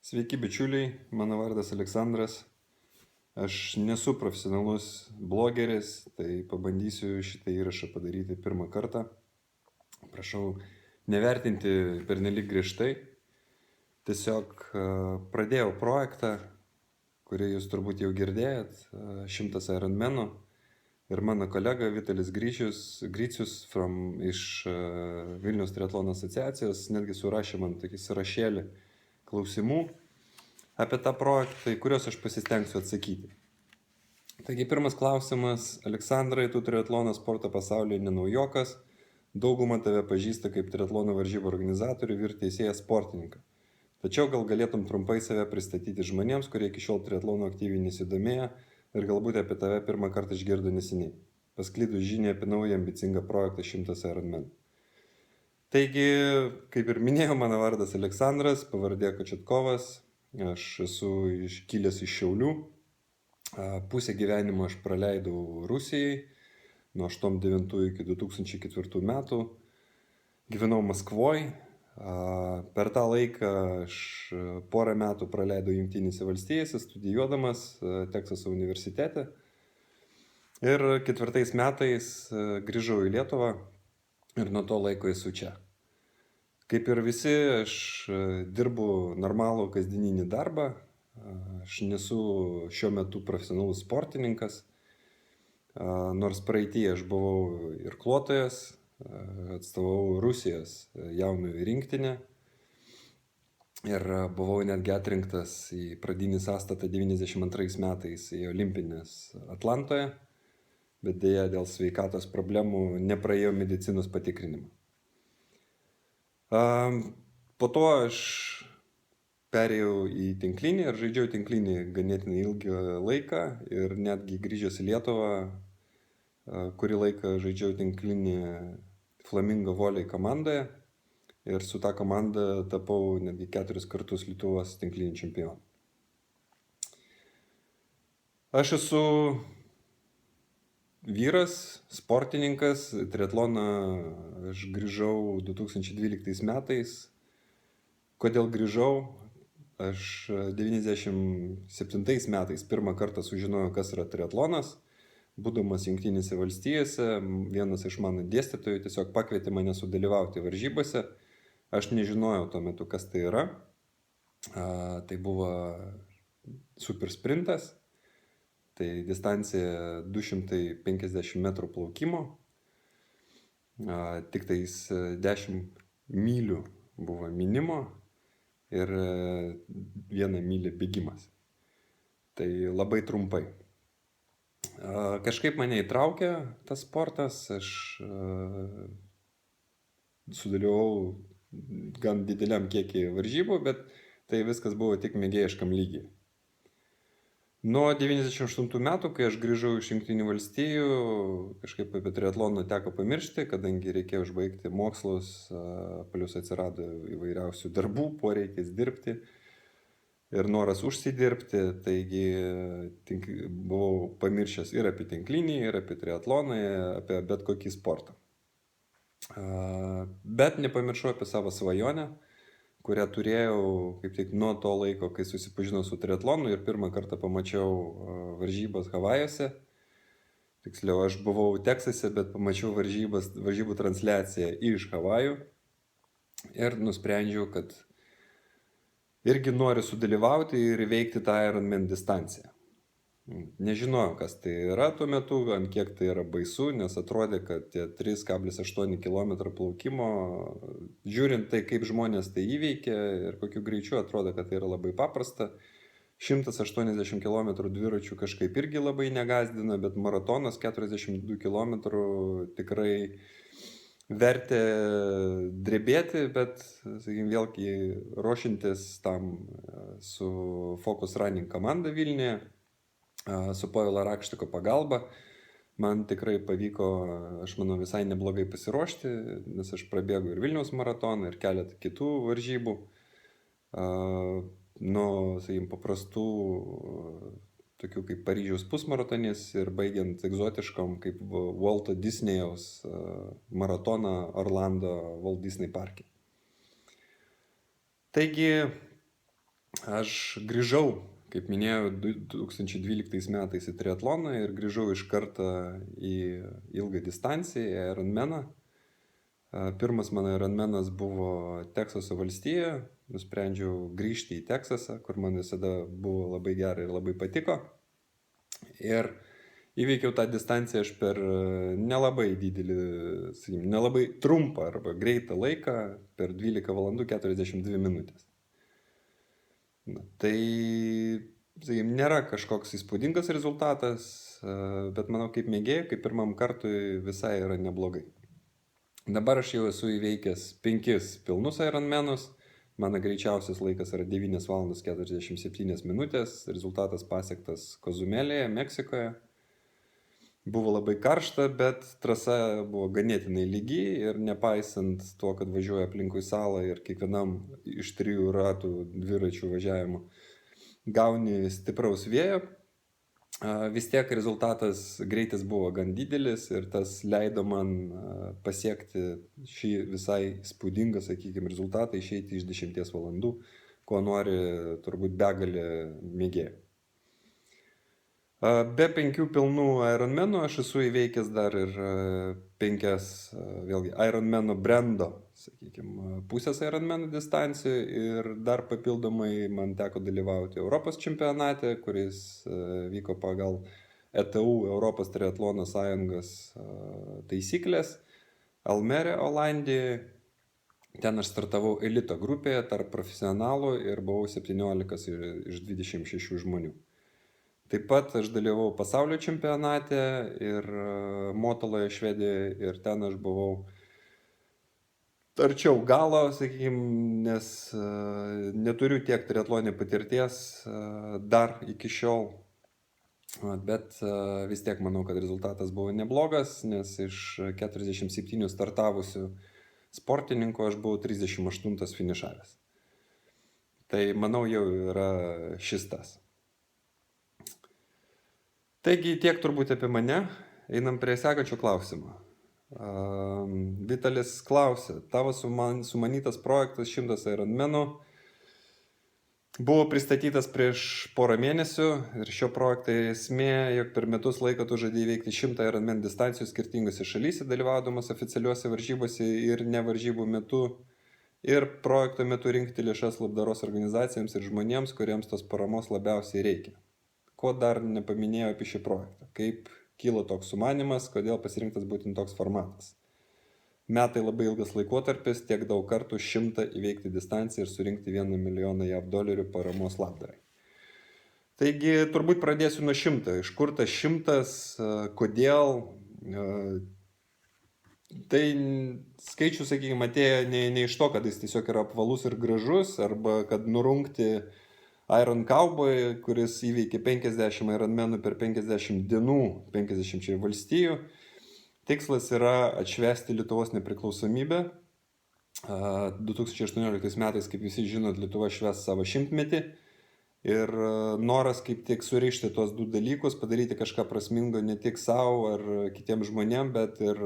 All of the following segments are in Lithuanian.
Sveiki bičiuliai, mano vardas Aleksandras. Aš nesu profesionalus blogeris, tai pabandysiu šitą įrašą padaryti pirmą kartą. Prašau nevertinti pernelyg griežtai. Tiesiog pradėjau projektą, kurį jūs turbūt jau girdėjot, 100 Ironmenų. Ir mano kolega Vitalis Gricius iš Vilniaus triatlono asociacijos netgi surašė man tokį sąrašėlį klausimų apie tą projektą, į kuriuos aš pasistengsiu atsakyti. Taigi pirmas klausimas. Aleksandrai, tu triatlono sporto pasaulyje ne naujokas, dauguma tave pažįsta kaip triatlono varžybų organizatorių ir teisėją sportininką. Tačiau gal galėtum trumpai save pristatyti žmonėms, kurie iki šiol triatlono aktyviai nesidomėjo ir galbūt apie tave pirmą kartą išgirdo neseniai, pasklidus žinia apie naują ambicingą projektą 100 Ironmenų. Taigi, kaip ir minėjau, mano vardas Aleksandras, pavardė Kočetkovas, aš esu kilęs iš Šiaulių, pusę gyvenimo aš praleidau Rusijai, nuo 89 iki 2004 metų, gyvenau Maskvoj, per tą laiką aš porą metų praleidau Jungtinėse valstijose, studijuodamas Teksaso universitete ir 4 metais grįžau į Lietuvą ir nuo to laiko esu čia. Kaip ir visi, aš dirbu normalų kasdieninį darbą, aš nesu šiuo metu profesionalus sportininkas, nors praeityje aš buvau irkluotojas, atstovau Rusijos jaunųjų rinktinę ir buvau netgi atrinktas į pradinį sąstatą 92 metais į Olimpines Atlantoje, bet dėja dėl sveikatos problemų nepraėjau medicinos patikrinimą. Po to aš perėjau į tinklinį ir žaidžiau tinklinį ganėtinai ilgą laiką ir netgi grįžęs į Lietuvą, kurį laiką žaidžiau tinklinį Flamingo Volley komandoje ir su ta komanda tapau netgi 4 kartus Lietuvos tinklinį čempioną. Aš esu vyras, sportininkas, triatloną aš grįžau 2012 metais. Kodėl grįžau? Aš 97 metais pirmą kartą sužinojau, kas yra triatlonas. Būdamas Jungtinėse valstijose, vienas iš mano dėstytojų tiesiog pakvietė mane sudalyvauti varžybose. Aš nežinojau tuo metu, kas tai yra. Tai buvo super sprintas. Tai distancija 250 metrų plaukimo. Tik tais 10 mylių buvo minimo ir 1 mylė bėgimas. Tai labai trumpai. Kažkaip mane įtraukė tas sportas, aš sudalyvau gan dideliam kiekį varžybų, bet tai viskas buvo tik mėgėjiškam lygiai. Nuo 98 metų, kai aš grįžau iš Jungtinių valstijų, kažkaip apie triatloną teko pamiršti, kadangi reikėjo užbaigti mokslus, plius atsirado įvairiausių darbų, poreikis dirbti ir noras užsidirbti, taigi buvau pamiršęs ir apie tinklinį, ir apie triatloną, apie bet kokį sportą. Bet nepamiršau apie savo svajonę, kurią turėjau kaip tik nuo to laiko, kai susipažinau su triatlonu ir pirmą kartą pamačiau varžybas Havajuose. Tiksliau, aš buvau Teksase, bet pamačiau varžybų transliaciją iš Havajų ir nusprendžiau, kad irgi noriu sudalyvauti ir įveikti tą Ironman distanciją. Nežinojau, kas tai yra tuo metu, ant kiek tai yra baisu, nes atrodė, kad tie 3,8 km plaukimo, žiūrint tai, kaip žmonės tai įveikia ir kokiu greičiu, atrodo, kad tai yra labai paprasta. 180 km dviračių kažkaip irgi labai negazdina, bet maratonas 42 km tikrai vertė drebėti, bet, sakykime, vėlgi ruošintis tam su Focus Running komanda Vilniuje, su Povilo Rakštiko pagalba, man tikrai pavyko, aš manau, visai neblogai pasiruošti, nes aš prabėgau ir Vilniaus maratoną, ir keletą kitų varžybų. Nuo, sakykime, paprastų, tokių kaip Paryžiaus pusmaratonis ir baigiant egzotiškom kaip Walto Disneyaus maratoną Orlando Walt Disney parke. Taigi, Aš grįžau, kaip minėjau, 2012 metais į triatloną ir grįžau iš karto į ilgą distanciją, į Ironmaną. Pirmas mano Ironmanas buvo Teksaso valstijoje. Nusprendžiau grįžti į Teksasą, kur man visada buvo labai gera ir labai patiko. Ir įveikiau tą distanciją aš per nelabai didelį, nelabai trumpą arba greitą laiką, per 12 valandų 42 minutės. Tai, nėra kažkoks įspūdingas rezultatas, bet manau, kaip mėgėjai, kaip pirmam kartui visai yra neblogai. Dabar aš jau esu įveikęs 5 pilnus Ironmanus. Mano greičiausias laikas yra 9 valandas 47 minutės. Rezultatas pasiektas Kozumelėje, Meksikoje. Buvo labai karšta, bet trasa buvo ganėtinai lygi ir nepaisant to, kad važiuoja aplinkui salą ir kiekvienam iš 3 ratų dviračių važiavimo gauni stipraus vėjo, vis tiek rezultatas greitis buvo gan didelis ir tas leido man pasiekti šį visai įspūdingą, sakykime, rezultatą, išeiti iš 10 valandų, ko nori turbūt begalė mėgėjų. Be 5 pilnų Ironmanų aš esu įveikęs dar ir 5, vėlgi, Ironmano brendo, sakykime, pusės Ironmanų distancijų ir dar papildomai man teko dalyvauti Europos čempionate, kuris vyko pagal ETU, Europos triatlono sąjungos taisyklės, Almere, Olandijoje. Ten aš startavau elito grupėje tarp profesionalų ir buvau 17 iš 26 žmonių. Taip pat aš dalyvavau pasaulio čempionate ir Motaloje, Švedijoje, ir ten aš buvau arčiau galo, sakykime, nes neturiu tiek triatlonė patirties dar iki šiol, bet vis tiek manau, kad rezultatas buvo neblogas, nes iš 47 startavusių sportininkų aš buvau 38 finišavęs. Tai manau jau yra šis tas. Taigi tiek turbūt apie mane. Einam prie sekančio klausimo. Vitalis klausia, tavo sumanytas projektas 100 Ironmanų buvo pristatytas prieš porą mėnesių ir šio projekto esmė, jog per metus laiko tu žadėjai įveikti 100 Ironman distancijų skirtingose šalyse, dalyvaudamas oficialiuose varžybose ir ne varžybų metu, ir projekto metu rinkti lėšas labdaros organizacijams ir žmonėms, kuriems tos paramos labiausiai reikia. Ko dar nepaminėjau apie šį projektą? Kaip kilo toks sumanymas, kodėl pasirinktas būtent toks formatas? Metai labai ilgas laikotarpis, tiek daug kartų 100 įveikti distanciją ir surinkti $1 milijoną JAV paramos labdarai. Taigi turbūt pradėsiu nuo 100. Iš kur tas 100, kodėl? Tai skaičius, sakykime, atėjo ne iš to, kad jis tiesiog yra apvalus ir gražus, arba kad nurungti Iron Cowboy, kuris įveikė 50 Ironmanų per 50 dienų 50 valstijų. Tikslas yra atšvęsti Lietuvos nepriklausomybę. 2018 metais, kaip visi žinot, Lietuva švęs savo 100-metį. Ir noras kaip tik surišti tuos 2 dalykus, padaryti kažką prasmingo ne tik savo ar kitiems žmonėms, bet ir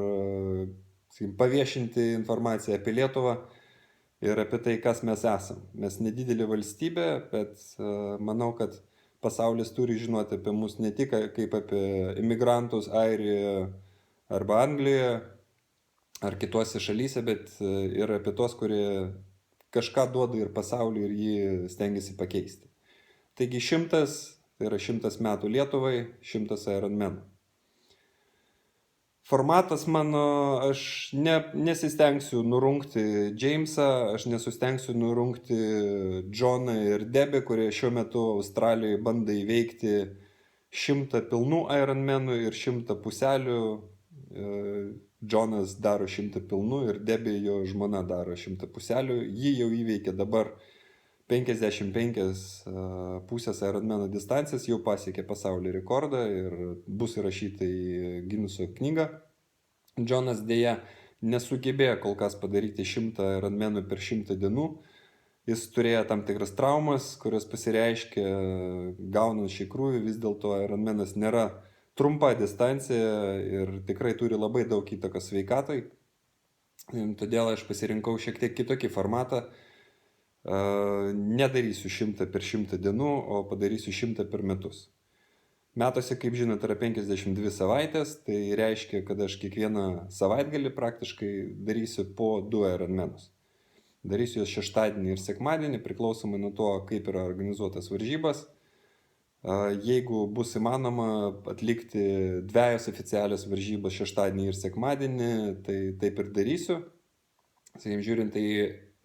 paviešinti informaciją apie Lietuvą ir apie tai, kas mes esam. Mes nedidelė valstybė, bet manau, kad pasaulis turi žinoti apie mus ne tik kaip apie imigrantus Airijoje arba Anglijoje ar kitose šalyse, bet ir apie tos, kurie kažką duoda ir pasauliui ir jį stengiasi pakeisti. Taigi 100, tai yra 100 metų Lietuvai, 100 Ironmanų. Formatas mano, aš nesistengsiu nurungti Jamesą, aš nesistengsiu nurungti Johną ir Debbie, kurie šiuo metu Australijoje bando įveikti 100 pilnų Ironmanų ir 100 puselių. Johnas daro 100 pilnų ir Debbie, jo žmona, daro 100 puselių. Ji jau įveikė dabar 55 pusės Ironmano distancijas, jau pasiekė pasaulio rekordą ir bus įrašyta į Gineso knygą. Johnas dėja nesugebėjo kol kas padaryti 100 Ironmanų per 100 dienų. Jis turėjo tam tikras traumas, kurios pasireiškė gaunant šį krūvį. Vis dėlto Ironmanas nėra trumpa distancija ir tikrai turi labai daug įtakos sveikatai. Todėl aš pasirinkau šiek tiek kitokį formatą. Nedarysiu 100 per 100 dienų, o padarysiu 100 per metus. Metuose, kaip žinote, yra 52 savaitės, tai reiškia, kad aš kiekvieną savaitgalį praktiškai darysiu po 2 Ironmanus. Darysiu juos šeštadienį ir sekmadienį, priklausomai nuo to, kaip yra organizuotas varžybas. Jeigu bus įmanoma atlikti 2 oficialias varžybas šeštadienį ir sekmadienį, tai taip ir darysiu. Sakykime, žiūrint į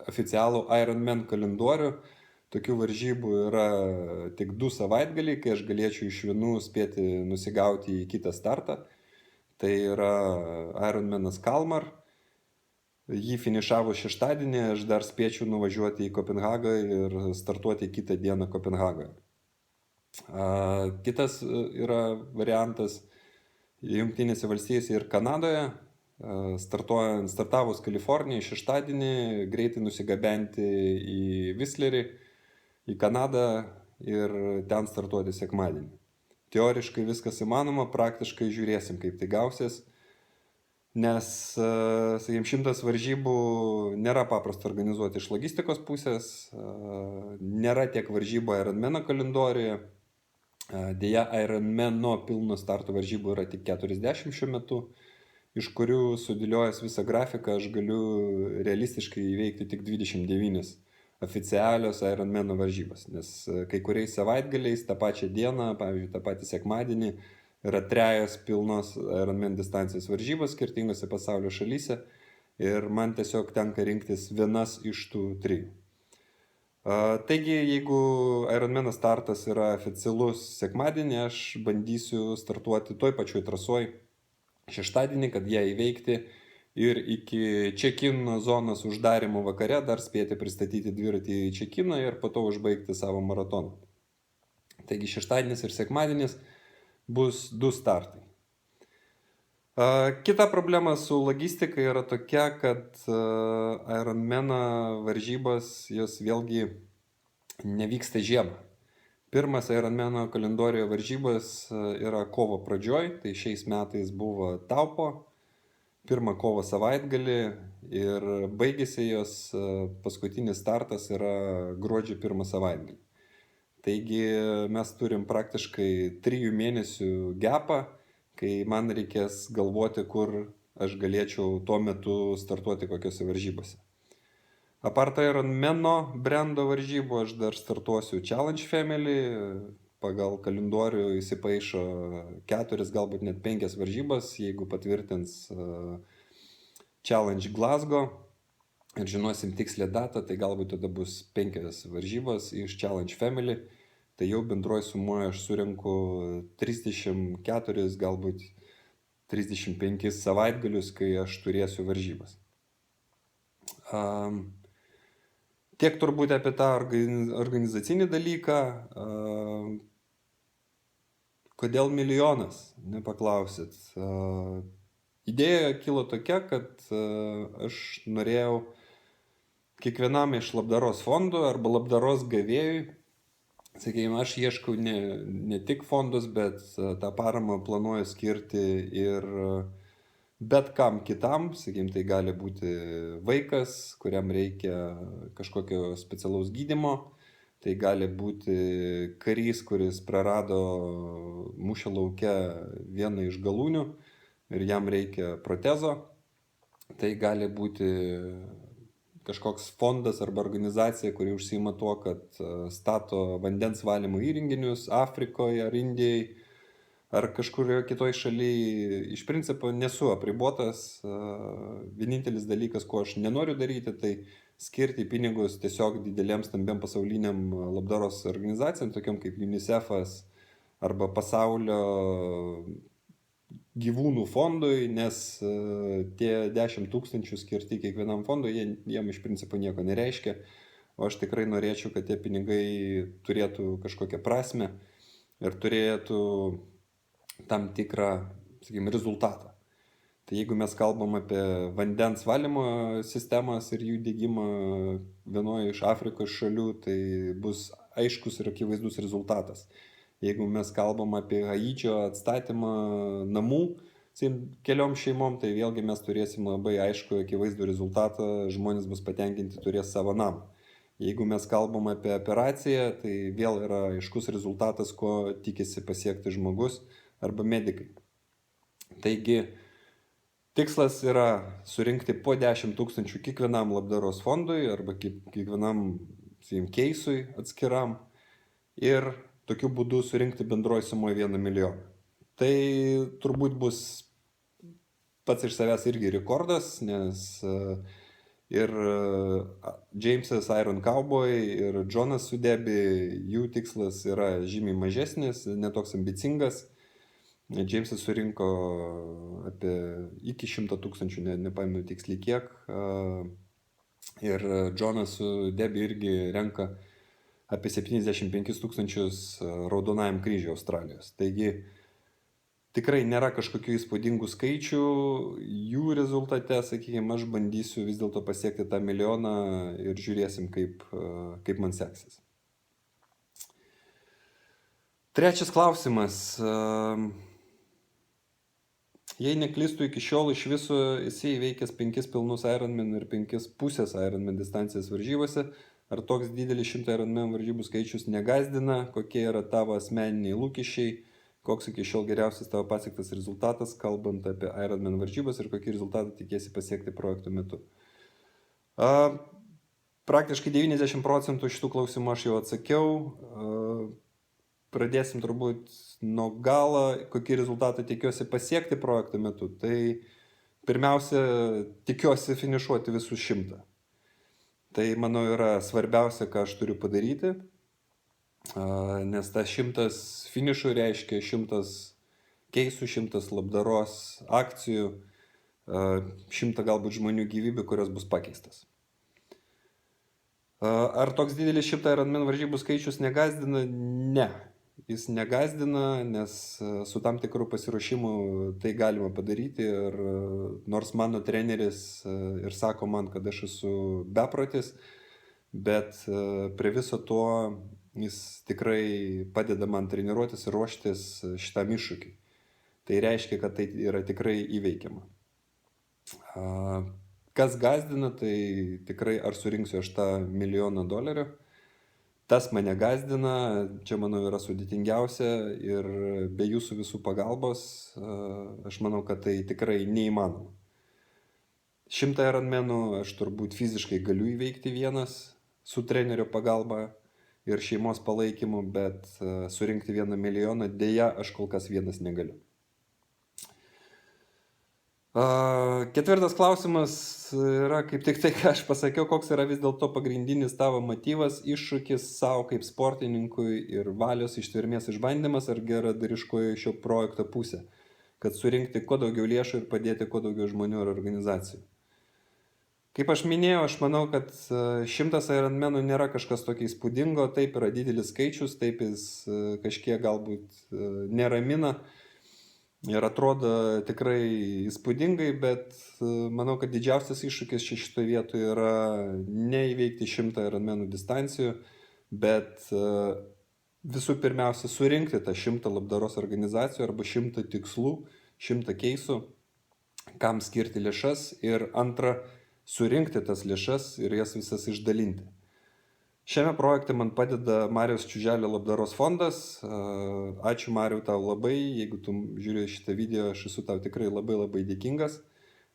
oficialų Ironman kalendorių, tokių varžybų yra tik 2 savaitgaliai, kai aš galėčiau iš vienų spėti nusigauti į kitą startą. Tai yra Ironmanas Kalmar. Jį finišavo šeštadienį, aš dar spėčiau nuvažiuoti į Kopenhagą ir startuoti kitą dieną Kopenhagoje. Kitas yra variantas Jungtinėse valstijose ir Kanadoje. Startavus Kalifornijai šeštadienį, greitai nusigabenti į Whistlerį, į Kanadą ir ten startuoti sekmadienį. Teoriškai viskas įmanoma, praktiškai žiūrėsim, kaip tai gausis. Nes, sakykime, 100 varžybų nėra paprasta organizuoti iš logistikos pusės, nėra tiek varžybų Ironmano kalendoriuje. Deja, Ironmano pilno starto varžybų yra tik 40 šiuo metu, iš kurių sudėliojęs visą grafiką aš galiu realistiškai įveikti tik 29 oficialios Ironmano varžybas. Nes kai kuriais savaitgaliais tą pačią dieną, pavyzdžiui, tą patį sekmadienį, yra 3 pilnos Ironman distancijos varžybos skirtingose pasaulio šalyse ir man tiesiog tenka rinktis vienas iš tų 3. Taigi, jeigu Ironmano startas yra oficialus sekmadienį, aš bandysiu startuoti toj pačioj trasoj šeštadienį, kad ją įveikti ir iki check-in zonos uždarimo vakare dar spėti pristatyti dviratį į check-iną ir po to užbaigti savo maratoną. Taigi šeštadienis ir sekmadienis bus 2 startai. Kita problema su logistika yra tokia, kad Ironmano varžybos jos vėlgi nevyksta žiemą. Pirmas Ironmano kalendorijoje varžybos yra kovo pradžioj, tai šiais metais buvo Taupo, 1 kovo savaitgalį ir baigėsi jos paskutinis startas yra gruodžio 1 savaitgalį. Taigi mes turim praktiškai 3 mėnesių gapą, kai man reikės galvoti, kur aš galėčiau tuo metu startuoti kokiose varžybose. Apart Ironmano brendo varžybų, aš dar startuosiu Challenge Family, pagal kalendorių įsipaišo 4, galbūt net 5 varžybas, jeigu patvirtins Challenge Glasgow ir žinosim tikslę datą, tai galbūt tada bus 5 varžybos iš Challenge Family. Tai jau bendroj sumoje aš surinku 34, galbūt 35 savaitgalius, kai aš turėsiu varžybas. Tiek turbūt apie tą organizacinį dalyką. Kodėl milijonas, nepaklausit. Idėja kilo tokia, kad aš norėjau kiekvienam iš labdaros fondų arba labdaros gavėjui, sakykime, aš ieškau ne tik fondus, bet tą paramą planuoju skirti ir bet kam kitam. Sakykime, tai gali būti vaikas, kuriam reikia kažkokio specialaus gydymo. Tai gali būti karys, kuris prarado mūšio lauke vieną iš galūnių ir jam reikia protezo. Tai gali būti kažkoks fondas arba organizacija, kuri užsiima tuo, kad stato vandens valymo įrenginius Afrikoje ar Indijai ar kažkurioje kitoje šalyje. Iš principo nesu apribotas. Vienintelis dalykas, ko aš nenoriu daryti, tai skirti pinigus tiesiog didelėm stambiam pasauliniam labdaros organizacijom, tokiam kaip UNICEF'as arba pasaulio gyvūnų fondui, nes tie 10 000 skirti kiekvienam fondui, jiem iš principo nieko nereiškia. O aš tikrai norėčiau, kad tie pinigai turėtų kažkokią prasmę ir turėtų tam tikrą, sakykime, rezultatą. Tai jeigu mes kalbam apie vandens valymo sistemas ir jų diegimą vienoje iš Afrikos šalių, tai bus aiškus ir akivaizdus rezultatas. Jeigu mes kalbam apie Haičio atstatymą namų keliom šeimom, tai vėlgi mes turėsim labai aišku akivaizdų rezultatą, žmonės bus patenkinti, turės savo namą. Jeigu mes kalbam apie operaciją, tai vėl yra aiškus rezultatas, ko tikisi pasiekti žmogus arba medikai. Taigi, tikslas yra surinkti po 10 000 kiekvienam labdaros fondui arba kiekvienam keisui atskiram ir tokiu būdu surinkti bendroji sumoje 1 milijoną. Tai turbūt bus pats iš savęs irgi rekordas, nes ir Jamesas Iron Cowboy ir Jonas Sudebi, jų tikslas yra žymiai mažesnis, netoks ambicingas. Jamesas surinko apie iki 100 000, nepamenu tiksliai kiek. Ir Jonas Sudebi irgi renka apie 75 000 Raudonajam kryžiui Australijos. Taigi tikrai nėra kažkokių įspūdingų skaičių, jų rezultate, sakykime, aš bandysiu vis dėlto pasiekti tą milijoną ir žiūrėsim, kaip man seksis. Trečias klausimas. Jei neklystu, iki šiol iš viso esi įveikęs 5 pilnus Ironman ir 5 pusės Ironman distancijas varžybose. Ar toks didelis 100 Ironman varžybų skaičius negazdina? Kokie yra tavo asmeniniai lūkesčiai? Koks iki šiol geriausias tavo pasiektas rezultatas, kalbant apie Ironman varžybas ir kokį rezultatą tikėsi pasiekti projekto metu? Praktiškai 90% šitų klausimų aš jau atsakiau. Pradėsim turbūt nuo galo, kokį rezultatą tikiuosi pasiekti projekto metu. Tai pirmiausia, tikiuosi finišuoti visus 100. Tai, manau, yra svarbiausia, ką aš turiu padaryti, nes tas 100 finišų reiškia 100 keisų, 100 labdaros akcijų, 100 galbūt žmonių gyvybių, kurios bus pakeistas. Ar toks didelis 100 Ironman varžybų skaičius negazdina? Ne. Jis negazdina, nes su tam tikru pasiruošimu tai galima padaryti ir nors mano treneris ir sako man, kad aš esu beprotis, bet prie viso to jis tikrai padeda man treniruotis ir ruoštis šitam iššūkiui. Tai reiškia, kad tai yra tikrai įveikiama. Kas gazdina, tai tikrai ar surinksiu aš tą $1 milijoną. Tas mane gazdina, čia manau yra sudėtingiausia ir be jūsų visų pagalbos aš manau, kad tai tikrai neįmanoma. 100 Ironmanų aš turbūt fiziškai galiu įveikti vienas su trenerio pagalba ir šeimos palaikymu, bet surinkti 1 milijoną dėja aš kol kas vienas negaliu. Ketvirtas klausimas yra kaip tik tai, ką aš pasakiau, koks yra vis dėlto pagrindinis tavo motyvas, iššūkis savo kaip sportininkui ir valios ištvermės išbandymas ar geradariškoji šio projekto pusė, kad surinkti kuo daugiau lėšų ir padėti kuo daugiau žmonių ir organizacijų. Kaip aš minėjau, aš manau, kad 100 Ironmanų nėra kažkas tokio įspūdingo, taip yra didelis skaičius, taip jis kažkiek galbūt neramina. Ir atrodo tikrai įspūdingai, bet manau, kad didžiausias iššūkis šitoje vietoje yra neįveikti 100 Ironmanų distancijų, bet visų pirmiausia surinkti tą 100 labdaros organizacijų arba 100 tikslų, 100 keisų, kam skirti lėšas ir antra, surinkti tas lėšas ir jas visas išdalinti. Šiame projekte man padeda Mariaus Čiuželio labdaros fondas. Ačiū Mariau tau labai, jeigu tu žiūri šitą video, aš esu tau tikrai labai dėkingas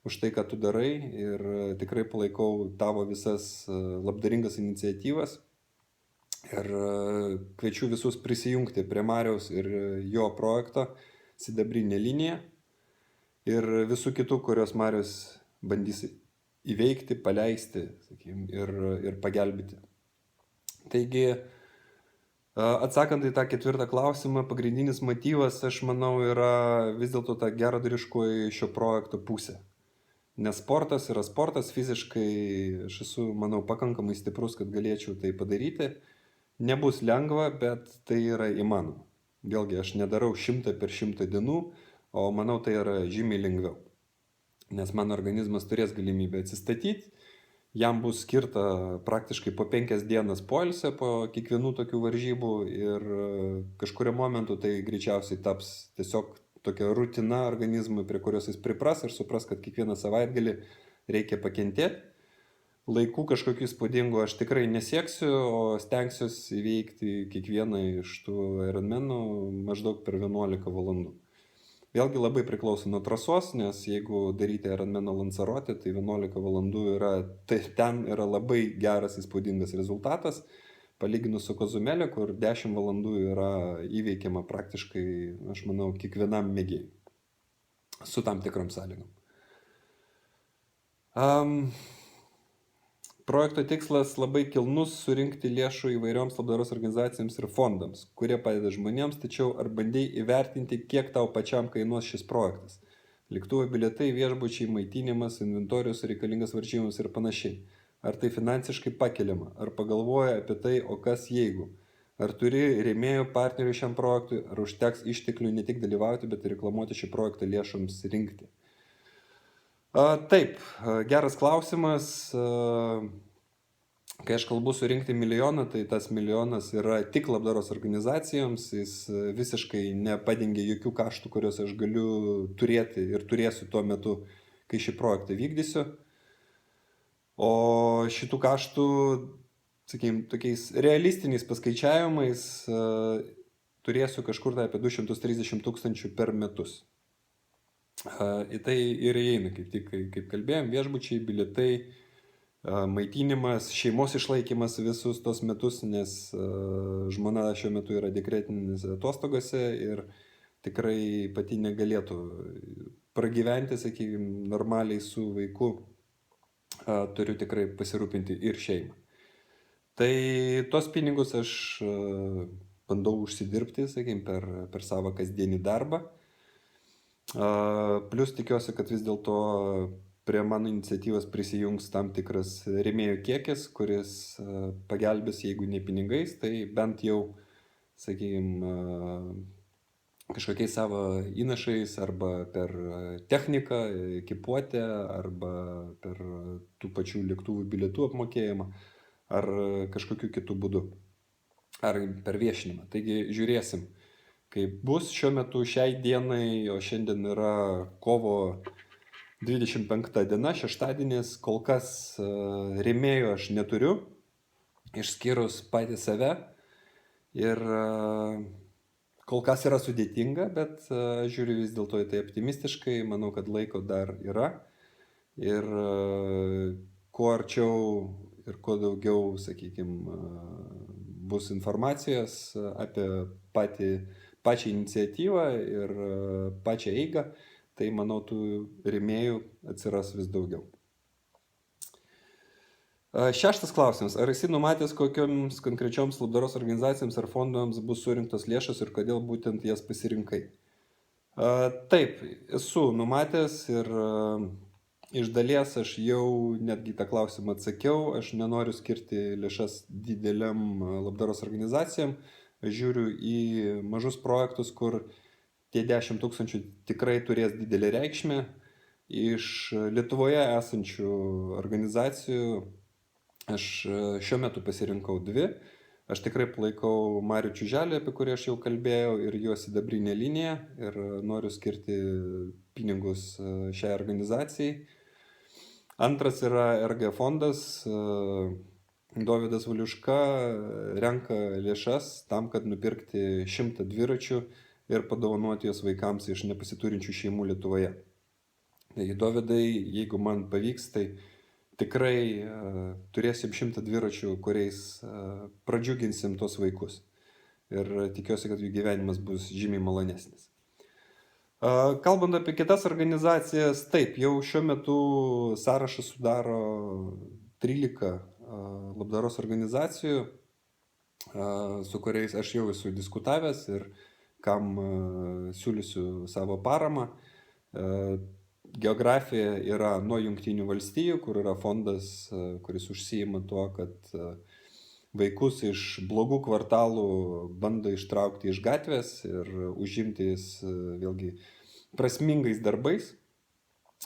už tai, ką tu darai ir tikrai palaikau tavo visas labdaringas iniciatyvas. Ir kviečiu visus prisijungti prie Mariaus ir jo projekto Sidabrinė linija ir visų kitų, kurios Marius bandys įveikti, paleisti, sakykim, ir pagelbėti. Taigi, atsakant į tą ketvirtą klausimą, pagrindinis motyvas, aš manau, yra vis dėlto ta geradariškoji šio projekto pusė. Nes sportas yra sportas, fiziškai aš esu, manau, pakankamai stiprus, kad galėčiau tai padaryti. Nebus lengva, bet tai yra įmanoma. Vėlgi, aš nedarau 100 per 100 dienų, o manau, tai yra žymiai lengviau. Nes mano organizmas turės galimybę atsistatyti. Jam bus skirta praktiškai po 5 dienas poilsio po kiekvienų tokių varžybų ir kažkurio momentu tai greičiausiai taps tiesiog tokia rutina organizmui, prie kurios jis pripras ir supras, kad kiekvieną savaitgalį reikia pakentėti. laikų kažkokių įspūdingų aš tikrai nesieksiu, o stengsiuosi įveikti kiekvieną iš tų Ironmanų maždaug per 11 valandų. Vėlgi labai priklauso nuo trasos, nes jeigu daryti Ironmaną Lanzarote, tai 11 valandų ten yra labai geras įspūdingas rezultatas, palyginus su Kozumelė, kur 10 valandų yra įveikiama praktiškai, aš manau, kiekvienam mėgėjui, su tam tikrom sąlygom. Projekto tikslas labai kilnus - surinkti lėšų įvairioms labdaros organizacijoms ir fondams, kurie padeda žmonėms, tačiau ar bandėjai įvertinti, kiek tau pačiam kainuos šis projektas? Lėktuvo bilietai, viešbučiai, maitinimas, inventorius, reikalingas varžymas ir panašiai. Ar tai finansiškai pakeliama? Ar pagalvoja apie tai, o kas jeigu? Ar turi rėmėjų partnerių šiam projektui? Ar užteks išteklių ne tik dalyvauti, bet ir reklamuoti šį projektą lėšoms rinkti? Taip, geras klausimas. Kai aš kalbu surinkti milijoną, tai tas milijonas yra tik labdaros organizacijoms, jis visiškai nepadengia jokių kaštų, kuriuos aš galiu turėti ir turėsiu tuo metu, kai šį projektą vykdysiu. O šitų kaštų, sakykime, tokiais realistiniais paskaičiavimais turėsiu kažkur tai apie 230 000 per metus. Į tai ir įeina, kaip kalbėjom, viešbučiai, bilietai, maitinimas, šeimos išlaikymas visus tos metus, nes žmona šiuo metu yra dekretinėse atostogose ir tikrai pati negalėtų pragyventi, sakykime, normaliai su vaiku, turiu tikrai pasirūpinti ir šeimą. Tai tos pinigus aš bandau užsidirbti, sakykime, per savo kasdienį darbą. Plius tikiuosi, kad vis dėlto prie mano iniciatyvos prisijungs tam tikras rėmėjų kiekis, kuris pagelbės, jeigu ne pinigais, tai bent jau, sakykime, kažkokiais savo įnašais arba per techniką, ekipuotę, arba per tų pačių lėktuvų bilietų apmokėjimą, ar kažkokiu kitų būdu, ar per viešinimą. Taigi žiūrėsim. Kaip bus šiuo metu šiai dienai, o šiandien yra kovo 25 diena, šeštadienis, kol kas rėmėjų aš neturiu, išskyrus patį save. Ir kol kas yra sudėtinga, bet žiūriu vis dėlto į tai optimistiškai, manau, kad laiko dar yra. Ir kuo arčiau ir kuo daugiau, sakykime, bus informacijos apie pačią iniciatyvą ir pačią eigą, tai manau, tų rėmėjų atsiras vis daugiau. Šeštas klausimas. Ar esi numatęs, kokioms konkrečioms labdaros organizacijoms ar fondams bus surinktos lėšos ir kodėl būtent jas pasirinkai? Taip, esu numatęs ir iš dalies aš jau netgi tą klausimą atsakiau. Aš nenoriu skirti lėšas dideliam labdaros organizacijom. Aš žiūriu į mažus projektus, kur tie 10 000 tikrai turės didelį reikšmę. Iš Lietuvoje esančių organizacijų aš šiuo metu pasirinkau 2. Aš tikrai palaikau Marių Čiuželį, apie kurį aš jau kalbėjau, ir jo sidabrinę liniją ir noriu skirti pinigus šiai organizacijai. Antras yra RG fondas. Dovydas Valiuška renka lėšas tam, kad nupirkti 100 dviračių ir padovanoti juos vaikams iš nepasiturinčių šeimų Lietuvoje. Tai Dovydai, jeigu man pavyks, tai tikrai turėsim 100 dviračių, kuriais pradžiuginsim tos vaikus. Ir tikiuosi, kad jų gyvenimas bus žymiai malonesnis. Kalbant apie kitas organizacijas, taip, jau šiuo metu sąrašą sudaro 13 labdaros organizacijų, su kuriais aš jau esu diskutavęs ir kam siūlysiu savo paramą. Geografija yra nuo Jungtinių valstijų, kur yra fondas, kuris užsiima tuo, kad vaikus iš blogų kvartalų bando ištraukti iš gatvės ir užimtis vėlgi prasmingais darbais,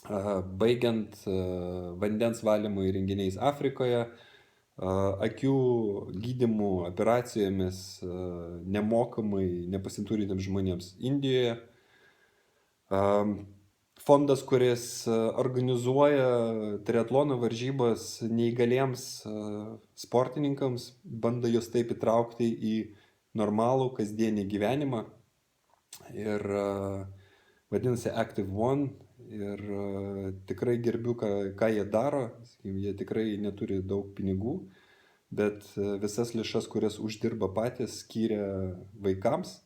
baigiant vandens valymo įrenginiais Afrikoje, akių gydymų operacijomis nemokamai nepasiturintiems žmonėms Indijoje, fondas, kuris organizuoja triatlono varžybas neįgaliems sportininkams, bando juos taip įtraukti į normalų kasdienį gyvenimą. Ir vadinasi Active One. Ir tikrai gerbiu, ką jie daro. Jie tikrai neturi daug pinigų, bet visas lėšas, kurias uždirba patys, skiria vaikams.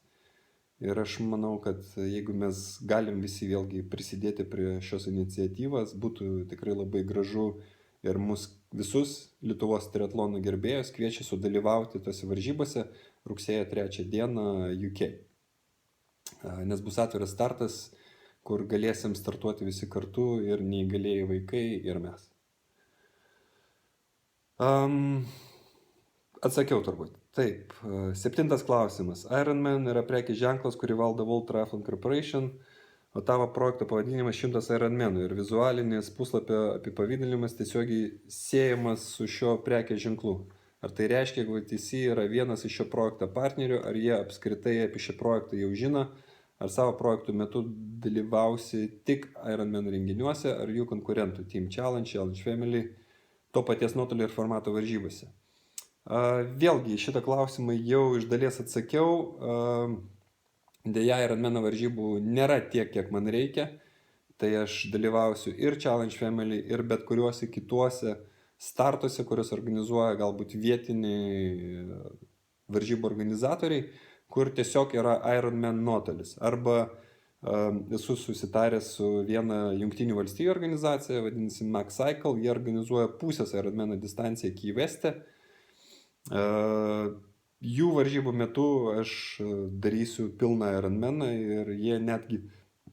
Ir aš manau, kad jeigu mes galim visi vėlgi prisidėti prie šios iniciatyvos, būtų tikrai labai gražu ir mus visus Lietuvos triatlono gerbėjus kviečia sudalyvauti tose varžybose rugsėjo 3 dieną UK. Nes bus atviras startas, kur galėsim startuoti visi kartu, ir neįgalieji vaikai, ir mes. Atsakiau turbūt. Taip, 7 klausimas. Ironman yra prekės ženklas, kurį valdo World Triathlon Corporation, o tavo projekto pavadinimas 100 Ironmanų ir vizualinis puslapio apipavidalinimas tiesiogiai siejamas su šio prekės ženklu. Ar tai reiškia, kad VTC yra vienas iš šio projekto partnerių, ar jie apskritai apie šį projektą jau žino, ar savo projektų metu dalyvausi tik Ironman renginiuose, ar jų konkurentų Team Challenge, Challenge Family, to paties nuotolio ir formato varžybose. Vėlgi, šitą klausimą jau iš dalies atsakiau. Deja, Ironman varžybų nėra tiek, kiek man reikia. Tai aš dalyvausiu ir Challenge Family, ir bet kuriuose kituose startuose, kuriuos organizuoja galbūt vietiniai varžybų organizatoriai, kur tiesiog yra Ironman nuotolis. Arba esu susitaręs su viena Jungtinių valstijų organizacija, vadinasi Max Cycle, jie organizuoja pusės Ironman distanciją Key Weste. Jų varžybų metu aš darysiu pilną Ironmaną ir jie netgi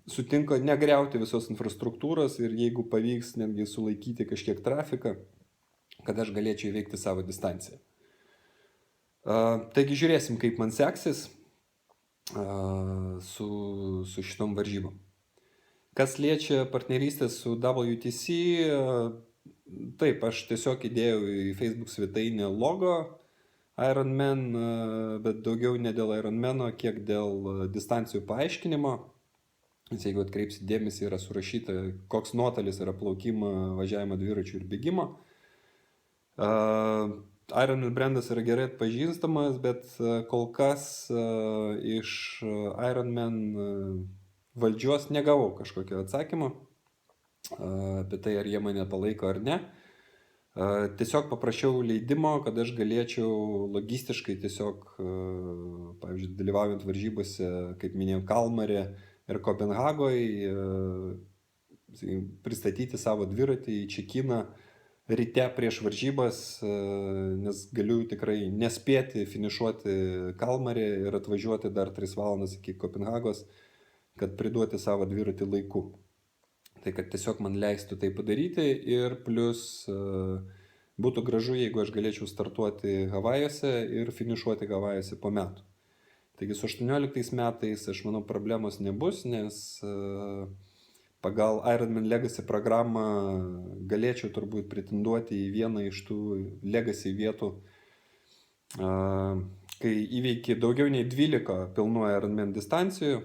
sutinka negriauti visos infrastruktūros ir jeigu pavyks netgi sulaikyti kažkiek trafiką, kad aš galėčiau įveikti savo distanciją. Taigi žiūrėsim, kaip man seksis su šitom varžybom. Kas liečia partnerystę su WTC, taip, aš tiesiog įdėjau į Facebook svetainę logo Ironman, bet daugiau ne dėl Ironmano, kiek dėl distancijų paaiškinimo. Nes jeigu atkreipsi dėmesį, yra surašyta, koks nuotolis yra plaukimo, važiavimo dviračių ir bėgimo. Ironman brandas yra gerai atpažįstamas, bet kol kas iš Ironman valdžios negavau kažkokio atsakymo apie tai, ar jie mane palaiko ar ne. Tiesiog paprašiau leidimo, kad aš galėčiau logistiškai tiesiog, pavyzdžiui, dalyvaujant varžybose, kaip minėjau, Kalmare ir Kopenhagoje, pristatyti savo dviratį į Čekiną ryte prieš varžybas, nes galiu tikrai nespėti finišuoti Kalmare ir atvažiuoti dar 3 valandas iki Kopenhagos, kad priduoti savo dviratį laiku. Tai kad tiesiog man leistų tai padaryti ir plus būtų gražu, jeigu aš galėčiau startuoti Havajuose ir finišuoti Havajuose po metų. Taigi su 18 metais, aš manau, problemos nebus, nes pagal Ironman Legacy programą galėčiau turbūt pretenduoti į vieną iš tų Legacy vietų, kai įveiki daugiau nei 12 pilnų Ironman distancijų.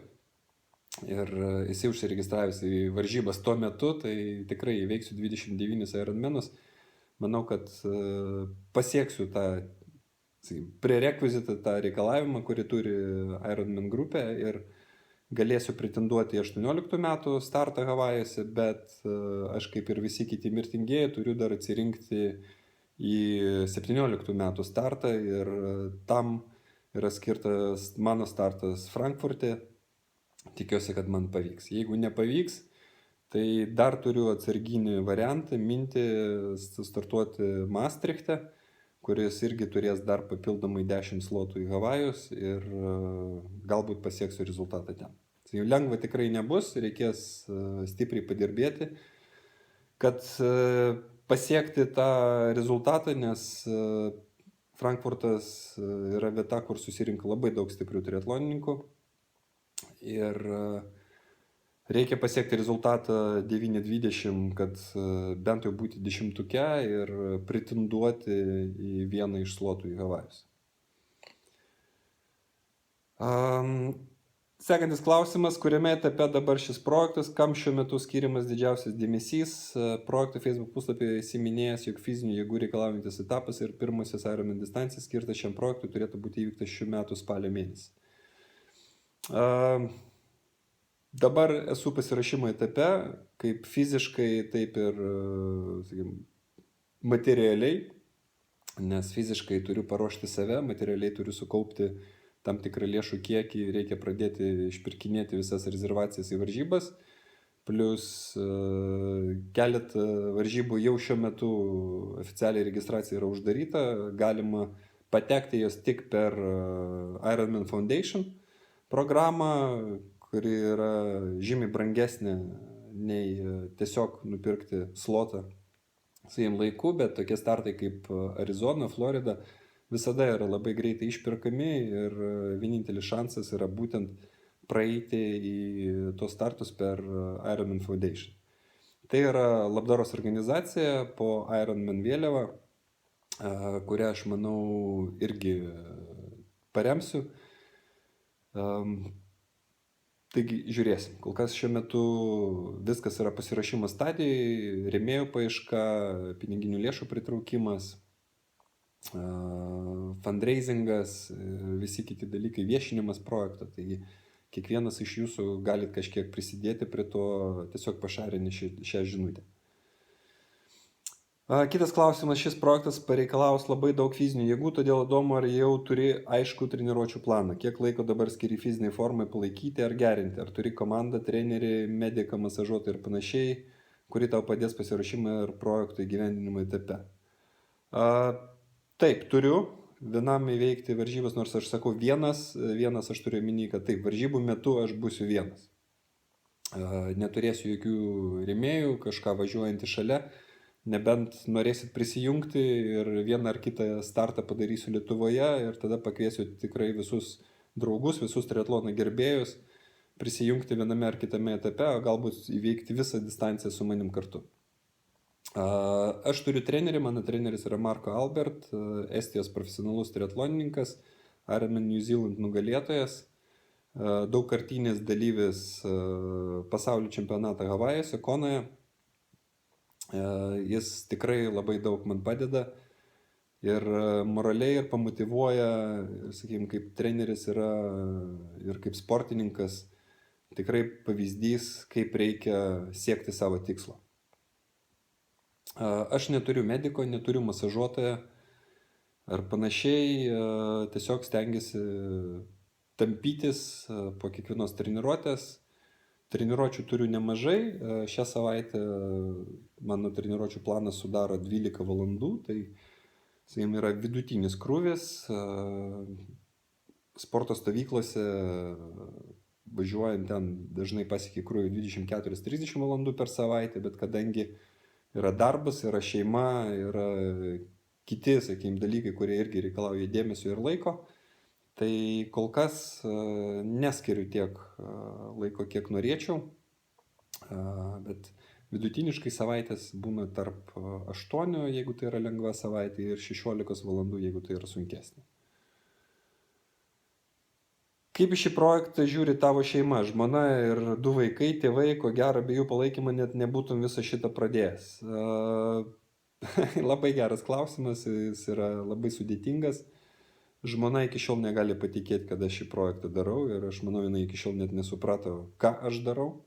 Ir esi užsiregistravęs į varžybas tuo metu, tai tikrai įveiksiu 29 Ironmanus. Manau, kad pasieksiu tą prerekvizitą, tą reikalavimą, kurį turi Ironman grupė ir galėsiu pretenduoti į 18 metų startą Havajuose, bet aš kaip ir visi kiti mirtingieji turiu dar atsirinkti į 17 metų startą ir tam yra skirtas mano startas Frankfurte. Tikiuosi, kad man pavyks. Jeigu nepavyks, tai dar turiu atsarginį variantą, mintį startuoti Maastrichte, kuris irgi turės dar papildomai 10 slotų į Havajus ir galbūt pasieksiu rezultatą ten. Tai lengva tikrai nebus, reikės stipriai padirbėti, kad pasiekti tą rezultatą, nes Frankfurtas yra vieta, kur susirinka labai daug stiprių triatlonininkų. Ir reikia pasiekti rezultatą 9:20, kad bent jau būti 10-tuke ir pretenduoti į vieną iš slotų į Havajus. Sekantis klausimas, kuriame etape dabar šis projektas, kam šiuo metu skiriamas didžiausias dėmesys. Projekto Facebook puslapyje įsiminėjęs, jog fizinių jėgų reikalaujantis etapas ir pirmasis Ironman distancija skirtas šiam projektui turėtų būti įvyktas šių metų spalio mėnesį. Dabar esu pasirašymo etape, kaip fiziškai, taip ir sakykim, materialiai, nes fiziškai turiu paruošti save, materialiai turiu sukaupti tam tikrą lėšų kiekį, reikia pradėti išpirkinėti visas rezervacijas į varžybas, plus keletą varžybų jau šiuo metu oficialiai registracija yra uždaryta, galima patekti jos tik per Ironman Foundation programą, kuri yra žymiai brangesnė nei tiesiog nupirkti slotą su jiem laiku, bet tokie startai kaip Arizona, Florida visada yra labai greitai išpirkami ir vienintelis šansas yra būtent praeiti į tos startus per Ironman Foundation. Tai yra labdaros organizacija po Ironman vėliava, kurią aš manau irgi paremsiu. Taigi žiūrėsim, kol kas šiuo metu viskas yra pasirašymo stadijoje, rėmėjų paieška, piniginių lėšų pritraukimas, fundraisingas, visi kiti dalykai, viešinimas projekto. Taigi kiekvienas iš jūsų galit kažkiek prisidėti prie to, tiesiog pašarinti šią žinutę. Kitas klausimas, šis projektas pareikalaus labai daug fizinių jėgų, todėl įdomu, ar jau turi aišku treniruočių planą, kiek laiko dabar skiri fiziniai formai palaikyti ar gerinti, ar turi komandą, trenerį, mediką, masažuotą ir panašiai, kuri tau padės pasiruošimą ir projekto įgyvendinimo etape. Taip, turiu vienam įveikti varžybas, nors aš sakau vienas aš turiu omeny, kad taip, varžybų metu aš būsiu vienas. Neturėsiu jokių rėmėjų, kažką važiuojantį šalia, nebent norėsit prisijungti ir vieną ar kitą startą padarysiu Lietuvoje ir tada pakviesiu tikrai visus draugus, visus triatlono gerbėjus prisijungti viename ar kitame etape, o galbūt įveikti visą distanciją su manim kartu. Aš turiu trenerį, mano treneris yra Marko Albert, Estijos profesionalus triatlonininkas, Ironman New Zealand nugalėtojas, daugkartinis dalyvis pasaulio čempionato Havajuose, Konoje. Jis tikrai labai daug man padeda ir moraliai ir pamotyvuoja, ir, sakykime, kaip treneris yra ir kaip sportininkas tikrai pavyzdys, kaip reikia siekti savo tikslo. Aš neturiu mediko, neturiu masažuotojo ar panašiai, tiesiog stengiasi tampytis po kiekvienos treniruotės. Treniruočių turiu nemažai, šią savaitę mano treniruočių planas sudaro 12 valandų, tai sakykime, yra vidutinis krūvis, sporto stovyklose važiuojant ten dažnai pasiekia krūvį 24-30 valandų per savaitę, bet kadangi yra darbas, yra šeima, yra kiti, sakykime, dalykai, kurie irgi reikalauja dėmesio ir laiko, tai kol kas neskiriu tiek laiko, kiek norėčiau, bet vidutiniškai savaitės būna tarp 8, jeigu tai yra lengva savaitė, ir 16 valandų, jeigu tai yra sunkesnė. Kaip į šį projektą žiūri tavo šeima, žmona ir 2 vaikai, tėvai, ko gero, be jų palaikymą net nebūtum visą šitą pradėjęs? Labai geras klausimas, jis yra labai sudėtingas. Žmona iki šiol negali patikėti, kad aš šį projektą darau ir aš manau, jinai iki šiol net nesuprato, ką aš darau.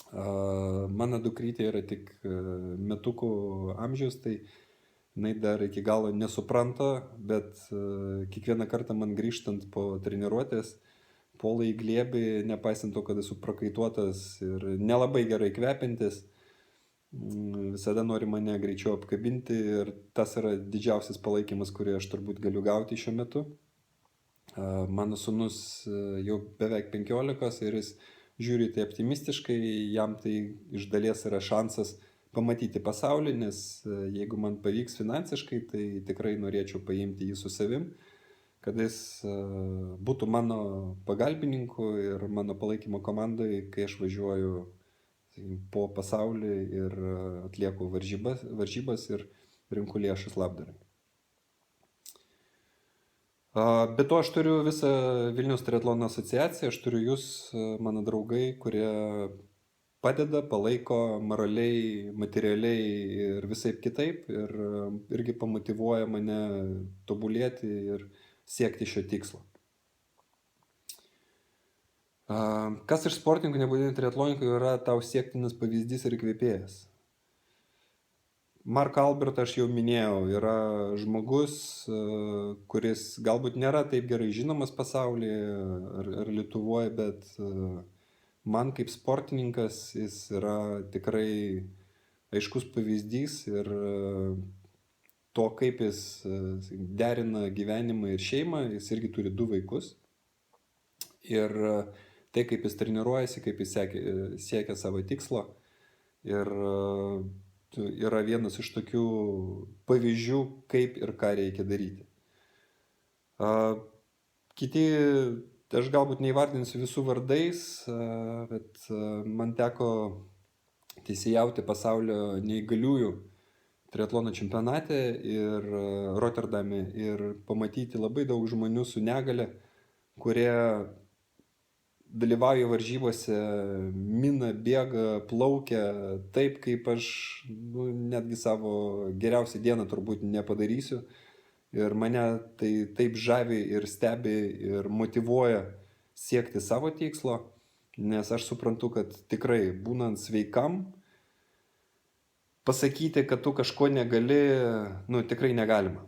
Mano dukrytė yra tik metukų amžiaus, tai jinai dar iki galo nesupranta, bet kiekvieną kartą man grįžtant po treniruotės, puola į glėbį, nepaisant to, kad esu prakaituotas ir nelabai gerai kvepiantis, visada nori mane greičiau apkabinti ir tas yra didžiausias palaikymas, kurį aš turbūt galiu gauti šiuo metu. Mano sūnus jau beveik 15 ir jis žiūri tai optimistiškai, jam tai iš dalies yra šansas pamatyti pasaulį, nes jeigu man pavyks finansiškai, tai tikrai norėčiau paimti jį su savim, kad jis būtų mano pagalbininku ir mano palaikymo komandai, kai aš važiuoju po pasaulį ir atlieku varžybas ir rinku lėšas labdarai. Be to aš turiu visą Vilniaus triatlono asociaciją, aš turiu jūs, mano draugai, kurie padeda, palaiko moraliai, materialiai ir visaip kitaip ir irgi pamotyvuoja mane tobulėti ir siekti šio tikslo. Kas iš sportininkų, nebūtinai triatloninkų, yra tau siektinas pavyzdys ir įkvėpėjas? Marką Albertą aš jau minėjau, yra žmogus, kuris galbūt nėra taip gerai žinomas pasaulyje ar Lietuvoje, bet man kaip sportininkas jis yra tikrai aiškus pavyzdys ir to, kaip jis derina gyvenimą ir šeimą, jis irgi turi 2 vaikus. Ir tai, kaip jis treniruojasi, kaip jis siekia savo tikslo. Ir yra vienas iš tokių pavyzdžių, kaip ir ką reikia daryti. Kiti, aš galbūt neįvardinsiu visų vardais, bet man teko teisėjauti pasaulio neįgaliųjų triatlono čempionate ir Rotterdame ir pamatyti labai daug žmonių su negale, kurie dalyvauja varžybose, mina, bėga, plaukia taip, kaip aš netgi savo geriausią dieną turbūt nepadarysiu. Ir mane tai taip žavi ir stebi ir motyvuoja siekti savo tikslo, nes aš suprantu, kad tikrai būnant sveikam, pasakyti, kad tu kažko negali, tikrai negalima.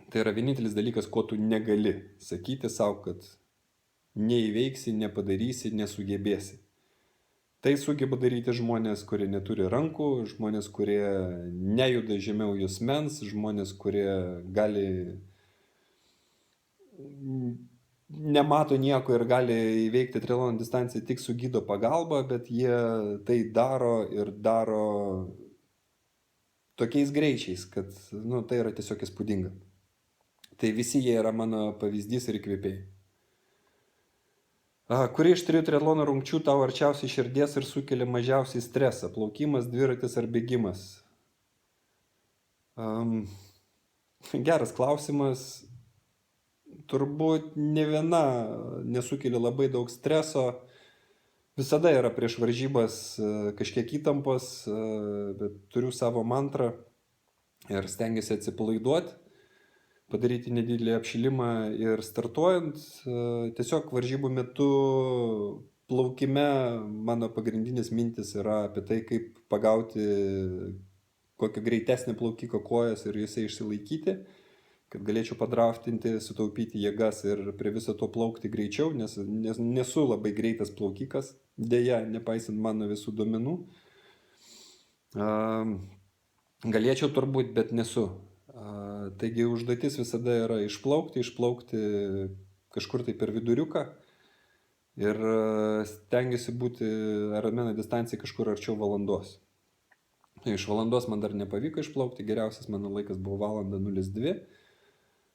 Tai yra vienintelis dalykas, ko tu negali sakyti savo, kad neįveiksi, nepadarysi, nesugebėsi. Tai sugeba daryti žmonės, kurie neturi rankų, žmonės, kurie nejuda žemiau juosmens, žmonės, kurie nemato nieko ir gali įveikti triatlono distanciją tik su gido pagalba, bet jie tai daro ir daro tokiais greičiais, kad tai yra tiesiog įspūdinga. Tai visi jie yra mano pavyzdys ir įkvėpėjai. Kuri iš 3 triatlono rungčių tau arčiausiai širdies ir sukelia mažiausiai stresą? Plaukimas, dviratis ar bėgimas? Geras klausimas. Turbūt ne viena nesukelia labai daug streso. Visada yra prieš varžybas kažkiek įtampos, bet turiu savo mantrą ir stengiuosi atsipalaiduoti, padaryti nedidelį apšilimą ir startuojant, tiesiog varžybų metu plaukime mano pagrindinės mintis yra apie tai, kaip pagauti kokią greitesnį plaukiką kojas ir juose išsilaikyti, kad galėčiau padraftinti, sutaupyti jėgas ir prie viso to plaukti greičiau, nes nesu labai greitas plaukikas, dėja, nepaisant mano visų duomenų. Galėčiau turbūt, bet nesu. Taigi užduotis visada yra išplaukti kažkur tai per viduriuką ir stengiuosi būti Ironmano distancijai kažkur arčiau valandos. Iš valandos man dar nepavyko išplaukti, geriausias mano laikas buvo 1:02,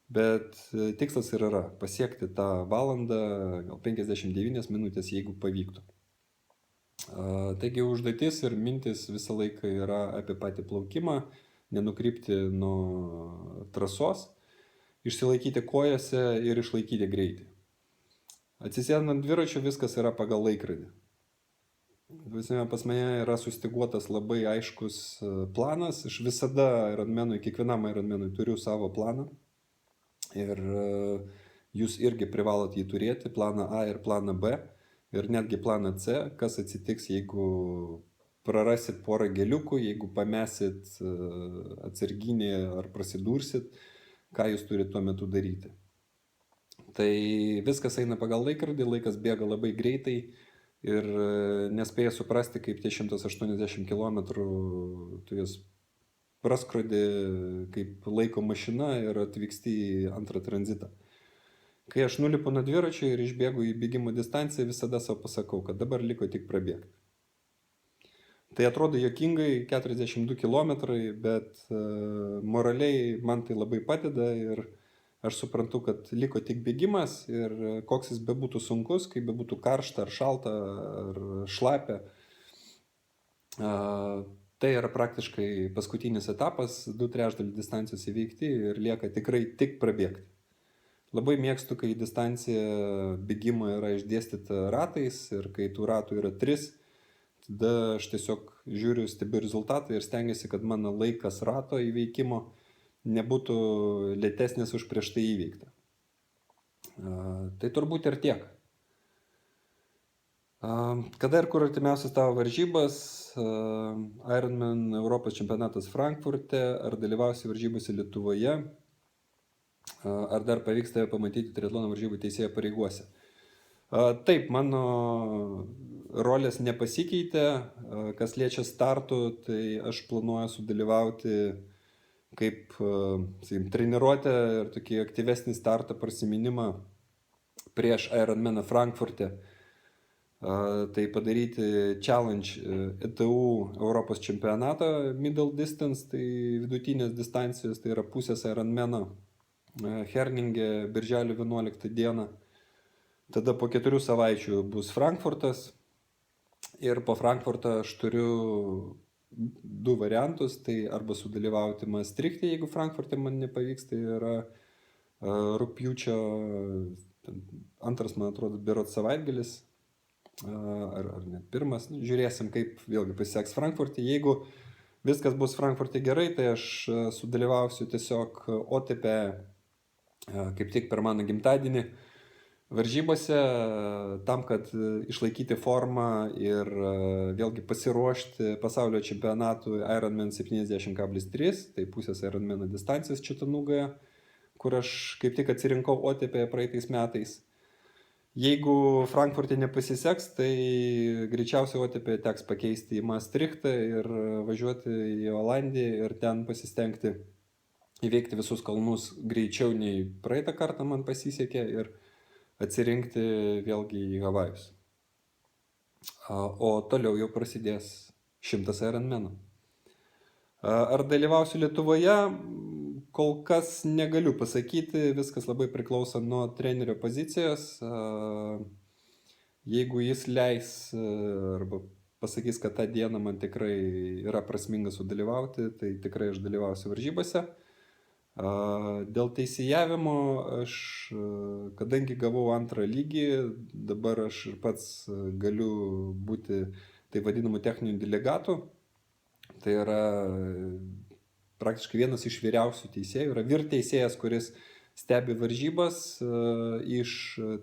bet tikslas ir yra pasiekti tą valandą, gal 59 minutės, jeigu pavyktų. Taigi užduotis ir mintis visą laiką yra apie patį plaukimą, nenukrypti nuo trasos, išsilaikyti kojose ir išlaikyti greitį. Atsisėdant ant dviračio viskas yra pagal laikrodį. Pas mane yra sustyguotas labai aiškus planas. Aš visada kiekvienam Ironmanui turiu savo planą. Ir jūs irgi privalot jį turėti, planą A ir planą B. Ir netgi planą C, kas atsitiks, jeigu prarasit porą geliukų, jeigu pamesit atsarginį ar prasidursit, ką jūs turite tuo metu daryti. Tai viskas eina pagal laikrodį, laikas bėga labai greitai ir nespėja suprasti, kaip tie 180 km tu jas praskrodi kaip laiko mašina ir atvyksti į antrą tranzitą. Kai aš nulipu nuo dviračio ir išbėgu į bėgimo distanciją, visada savo pasakau, kad dabar liko tik prabėgti. Tai atrodo juokingai, 42 km, bet moraliai man tai labai padeda ir aš suprantu, kad liko tik bėgimas ir koks jis bebūtų sunkus, kaip bebūtų karšta ar šalta ar šlapia. Tai yra praktiškai paskutinis etapas, 2/3 distancijos įveikti ir lieka tikrai tik prabėgti. Labai mėgstu, kai distancija bėgimo yra išdėstyta ratais ir kai tų ratų yra 3, tada aš tiesiog žiūriu, stebiu rezultatą ir stengiuosi, kad mano laikas rato įveikimo nebūtų lėtesnis už prieš tai įveiktą. Tai turbūt ir tiek. Kada ir kur artimiausias tavo varžybas? Ironman Europos čempionatas Frankfurte, ar dalyvausi varžybose Lietuvoje? Ar dar pavyks tave pamatyti triatlono varžybų teisėjo pareigose? Taip, mano rolės nepasikeitė. Kas liečia startų, tai aš planuoju sudalyvauti kaip treniruotę ir tokį aktyvesnį startą prasiminimą prieš Ironmaną Frankfurte. Tai padaryti challenge ETU Europos čempionatą middle distance, tai vidutinės distancijos, tai yra pusės Ironmano Herninge birželio 11 dieną. Tada po 4 savaičių bus Frankfurtas ir po Frankfurtą aš turiu 2 variantus, tai arba sudalyvauti Maastrichte, jeigu Frankfurte man nepavyks, tai yra rugpjūčio 2, man atrodo, berods savaitgalis, ar net 1, žiūrėsim, kaip vėlgi pasiseks Frankfurte. Jeigu viskas bus Frankfurte gerai, tai aš sudalyvausiu tiesiog OTP kaip tik per mano gimtadienį varžybose, tam, kad išlaikyti formą ir vėlgi pasiruošti pasaulio čempionatui Ironman 70,3, tai pusės Ironmano distancijos Četanūgoje, kur aš kaip tik atsirinkau OTP praeitais metais. Jeigu Frankfurte nepasiseks, tai greičiausiai OTP teks pakeisti į Maastrichtą ir važiuoti į Olandiją ir ten pasistengti įveikti visus kalnus greičiau nei praeitą kartą man pasisekė ir atsirinkti vėlgi į Havajus. O toliau jau prasidės 100 Ironmanų. Ar dalyvausiu Lietuvoje? Kol kas negaliu pasakyti, viskas labai priklauso nuo trenerio pozicijos. Jeigu jis leis arba pasakys, kad tą dieną man tikrai yra prasminga sudalyvauti, tai tikrai aš dalyvausiu varžybose. Dėl teisėjavimo aš, kadangi gavau 2 lygį, dabar aš ir pats galiu būti tai vadinamų techninių delegatų. Tai yra praktiškai vienas iš vyriausių teisėjų, yra vyr teisėjas, kuris stebi varžybas iš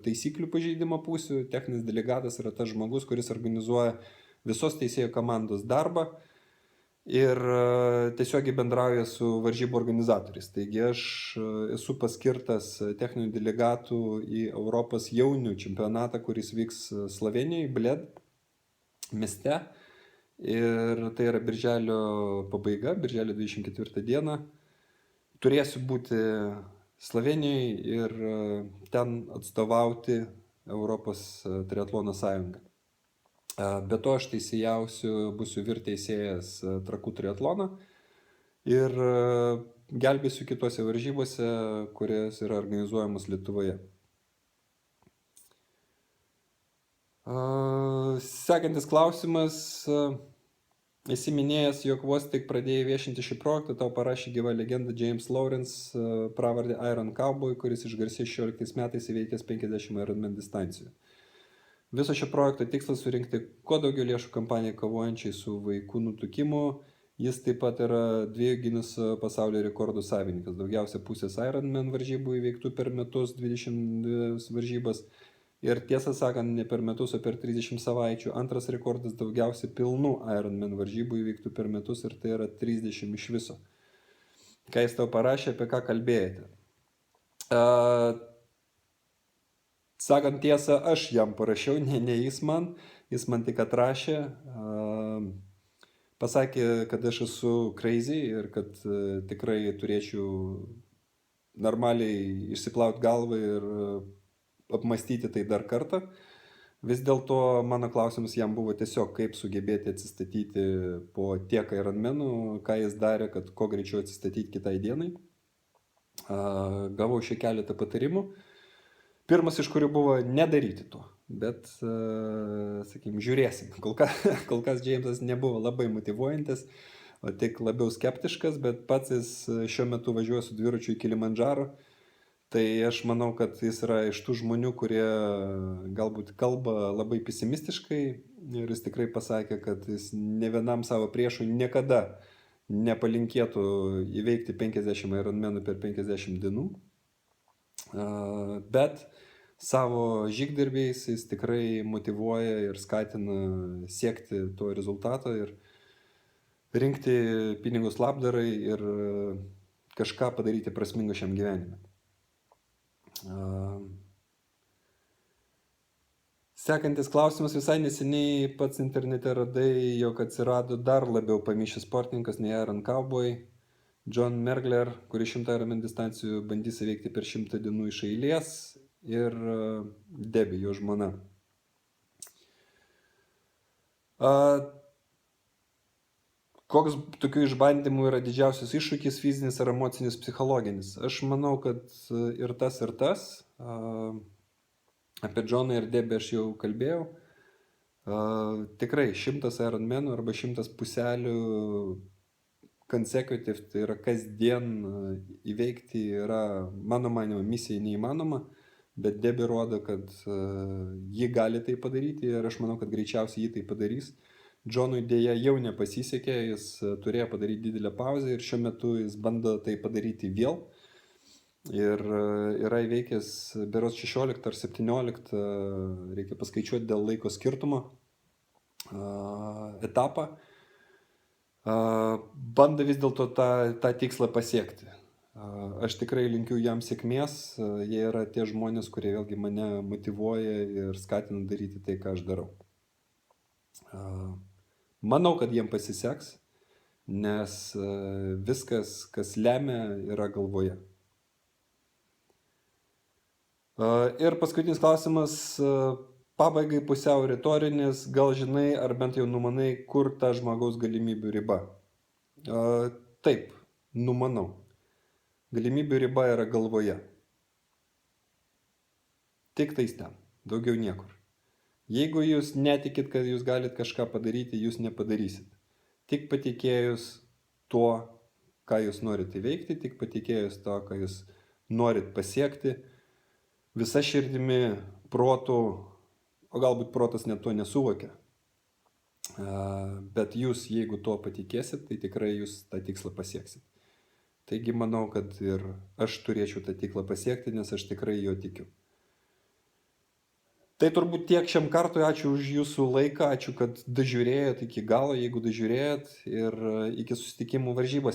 taisyklių pažeidimo pusių. Techninis delegatas yra tas žmogus, kuris organizuoja visos teisėjų komandos darbą ir tiesiogiai bendrauja su varžybų organizatoriais. Taigi aš esu paskirtas techninių delegatų į Europos jaunių čempionatą, kuris vyks Slovenijoje, Bled mieste. Ir tai yra birželio pabaiga, birželio 24 dieną. Turėsiu būti Slovenijoje ir ten atstovauti Europos triatlono sąjungą. Be to aš teisėjausiu, būsiu vyr teisėjas Trakų triatloną ir gelbėsiu kitose varžybose, kurios yra organizuojamos Lietuvoje. Sekantis klausimas. Esi minėjęs, jog vos tik pradėjai viešinti šį projektą, tau parašė gyva legenda James Lawrence, pravardė Iron Cowboy, kuris išgarsėjo 16 metais įveikęs 50 Ironman distancijų. Viso šio projekto tikslas surinkti kuo daugiau lėšų kampanijai kovojančiai su vaikų nutukimu. Jis taip pat yra 2 Guinneso pasaulio rekordų savininkas. Daugiausia pusės Ironman varžybų įveiktų per metus, 22 varžybas. Ir tiesą sakant, ne per metus, o per 30 savaičių. Antras rekordas daugiausia pilnų Ironman varžybų įveiktų per metus ir tai yra 30 iš viso. Ką jis tau parašė, apie ką kalbėjote? Sakant tiesą, aš jam parašiau, ne jis man. Jis man tik atrašė. Pasakė, kad aš esu crazy ir kad tikrai turėčiau normaliai išsiplauti galvą ir apmastyti tai dar kartą. Vis dėlto mano klausimas jam buvo tiesiog, kaip sugebėti atsistatyti po tiek Ironmanų, ką jis darė, kad kuo greičiau atsistatyti kitai dienai. Gavau šį keletą patarimų. Pirmas iš kurių buvo nedaryti to, bet, sakykime, žiūrėsim. Kol kas Jamesas nebuvo labai motyvuojantis, o tik labiau skeptiškas, bet pats jis šiuo metu važiuoja su dviračiu į Kilimandžaro. Tai aš manau, kad jis yra iš tų žmonių, kurie galbūt kalba labai pesimistiškai ir jis tikrai pasakė, kad jis ne vienam savo priešui niekada nepalinkėtų įveikti 50 Ironmanų per 50 dienų. Bet savo žygdarbiais jis tikrai motyvuoja ir skatina siekti to rezultato ir rinkti pinigus labdarai ir kažką padaryti prasmingo šiam gyvenime. Sekantis klausimas: visai neseniai pats internete radai, jog atsirado dar labiau pamišęs sportininkas nei Iron Cowboy, John Mergler, kuris 100 Ironman distancijų bandys įveikti per 100 dienų iš eilės, ir Debbie, jo žmona. Koks tokių išbandymų yra didžiausias iššūkis, fizinis ar emocinis, psichologinis? Aš manau, kad ir tas, ir tas. Apie Johną ir Debbie aš jau kalbėjau. Tikrai 100 Ironmanų arba 100 puselių consecutive, tai yra kasdien įveikti, yra, mano manimo, misija neįmanoma, bet Debbie rodo, kad ji gali tai padaryti ir aš manau, kad greičiausiai ji tai padarys. Johnui dėja jau nepasisekė, jis turėjo padaryti didelę pauzę ir šiuo metu jis bando tai padaryti vėl. Ir yra įveikęs berods 16 ar 17, reikia paskaičiuoti dėl laiko skirtumo, etapą. Bando vis dėlto tą tikslą pasiekti. Aš tikrai linkiu jam sėkmės, jie yra tie žmonės, kurie vėlgi mane motyvuoja ir skatina daryti tai, ką aš darau. Manau, kad jiem pasiseks, nes viskas, kas lemia, yra galvoje. Ir paskutinis klausimas, pabaigai pusiau retorinis, gal žinai, ar bent jau numanai, kur ta žmogaus galimybių riba? Taip, numanau. Galimybių riba yra galvoje. Tik tais ten, daugiau niekur. Jeigu jūs netikit, kad jūs galit kažką padaryti, jūs nepadarysit. Tik patikėjus tuo, ką jūs norite įveikti, tik patikėjus to, ką jūs norit pasiekti, visa širdimi, protu, o galbūt protas net to nesuvokia. Bet jūs, jeigu tuo patikėsit, tai tikrai jūs tą tikslą pasieksit. Taigi manau, kad ir aš turėčiau tą tikslą pasiekti, nes aš tikrai jo tikiu. Tai turbūt tiek šiam kartui, ačiū už jūsų laiką, ačiū, kad dažiūrėjot iki galo, jeigu dažiūrėjot, ir iki susitikimų varžybose.